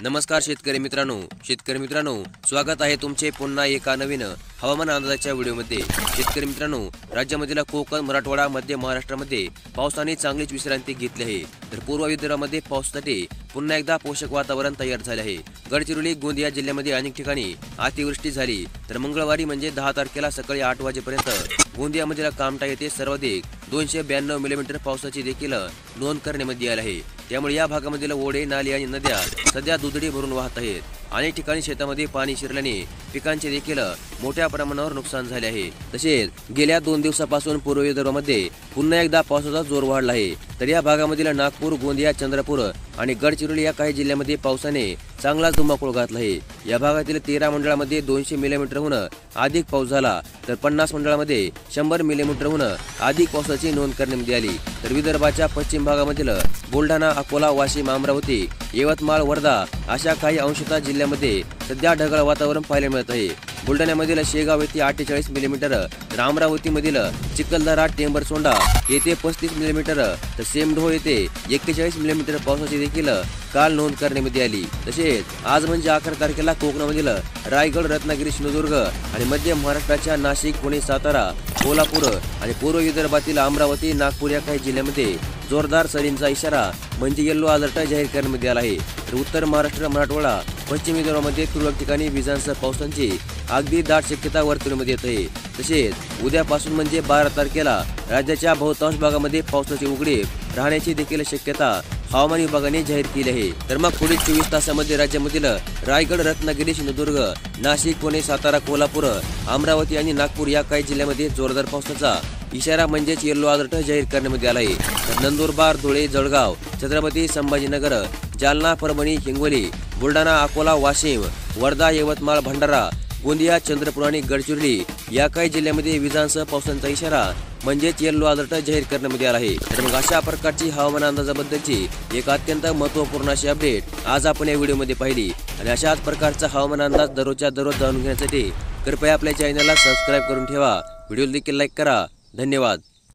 नमस्कार शेतकरी मित्रांनो, स्वागत आहे तुमचे पुन्हा एका नवीन हवामान अंदाजाच्या व्हिडिओमध्ये। शेतकरी मित्रांनो, राज्यामधील कोकण, मराठवाडा, मध्य महाराष्ट्रामध्ये पावसाने चांगलीच विश्रांती घेतली आहे। तर पूर्व विदर्भामध्ये पावसासाठी पुन्हा एकदा पोषक वातावरण तयार झाले आहे। गडचिरोली, गोंदिया जिल्ह्यामध्ये अनेक ठिकाणी अतिवृष्टी झाली। तर मंगळवारी म्हणजे 10 तारखेला सकाळी 8 वाजेपर्यंत गोंदियामधील कामठा येथे सर्वाधिक 292 मिलीमीटर पावसाची देखील नोंद करण्यात आली आहे। त्यामुळे या भागामधील ओढे, नाले आणि नद्या सध्या दुथडी भरून वाहत आहेत। अनेक ठिकाणी शेतामध्ये पाणी शिरल्याने पिकांचे देखील मोठ्या प्रमाणावर नुकसान झाले आहे। तसेच गेल्या 2 दिवसापासून पूर्व विदर्भामध्ये पुन्हा एकदा पावसाचा जोर वाढला आहे। तर या भागामधील नागपूर, गोंदिया, चंद्रपूर आणि गडचिरोली या काही जिल्ह्यांमध्ये पावसाने चांगला धुमाकूळ घातला आहे। या भागातील 13 मंडळामध्ये 200 मिलीमीटरहून अधिक पाऊस झाला, तर 50 मंडळामध्ये 100 मिलीमीटरहून अधिक पावसाची नोंद करण्यात आली। तर विदर्भाच्या पश्चिम भागामधील बुलढाणा, अकोला, वाशिम, अमरावती, यवतमाळ, वर्धा अशा काही अंशतः जिल्ह्यामध्ये सध्या ढगाळ वातावरण पाहायला मिळत आहे। बुलढाण्यामधील शेगाव येथे 48 मिलीमीटर, तर अमरावतीमधील चिखलदरा, टेंभरसोंडा येथे 35 मिलीमीटर, तर सेमढो येथे 41 मिलीमीटर पावसाची देखील काल नोंद करण्यात आली। तसेच आज म्हणजे 11 तारखेला कोकणामधील रायगड, रत्नागिरी, सिंधुदुर्ग आणि मध्य महाराष्ट्राच्या नाशिक, पुणे, सातारा, कोल्हापूर आणि पूर्व विदर्भातील अमरावती, नागपूर या काही जिल्ह्यांमध्ये जोरदार सरींचा इशारा म्हणजे येलो अलर्ट जाहीर करण्यात आला आहे। तर उत्तर महाराष्ट्र, मराठवाडा, पश्चिम विदर्भामध्ये तुरळक ठिकाणी विजांसह पावसाची अगदी दाट शक्यता वर्तवण्यात येत आहे। तसेच उद्यापासून म्हणजे 12 तारखेला राज्याच्या बहुतांश भागामध्ये पावसाची उघडीप राहण्याची देखील शक्यता हवामान विभागाने जाहीर केली आहे। तर मग पुढील 24 तासामध्ये राज्यामधील रायगड, रत्नागिरी, सिंधुदुर्ग, नाशिक, पुणे, सातारा, कोल्हापूर, अमरावती आणि नागपूर या काही जिल्ह्यांमध्ये जोरदार पावसाचा इशारा म्हणजेच येलो अलर्ट जाहीर करण्यात आला आहे। तर नंदुरबार, धुळे, जळगाव, छत्रपती संभाजीनगर, जालना, परभणी, हिंगोली, बुलढाणा, अकोला, वाशिम, वर्धा, यवतमाळ, भंडारा, गोंदिया, चंद्रपूर आणि गडचिरोली या काही जिल्ह्यांमध्ये विजांसह पावसाचा इशारा म्हणजेच येलो अलर्ट जाहीर करण्यात आला आहे। तर मग अशा प्रकारची हवामान अंदाजाबद्दलची एक अत्यंत महत्त्वपूर्ण अशी अपडेट आज आपण या व्हिडिओमध्ये पाहिली। आणि अशाच प्रकारचा हवामान अंदाज दररोजच्या दररोज जाणून घेण्यासाठी कृपया आपल्या चॅनलला सबस्क्राईब करून ठेवा, व्हिडिओला देखील लाईक करा। धन्यवाद।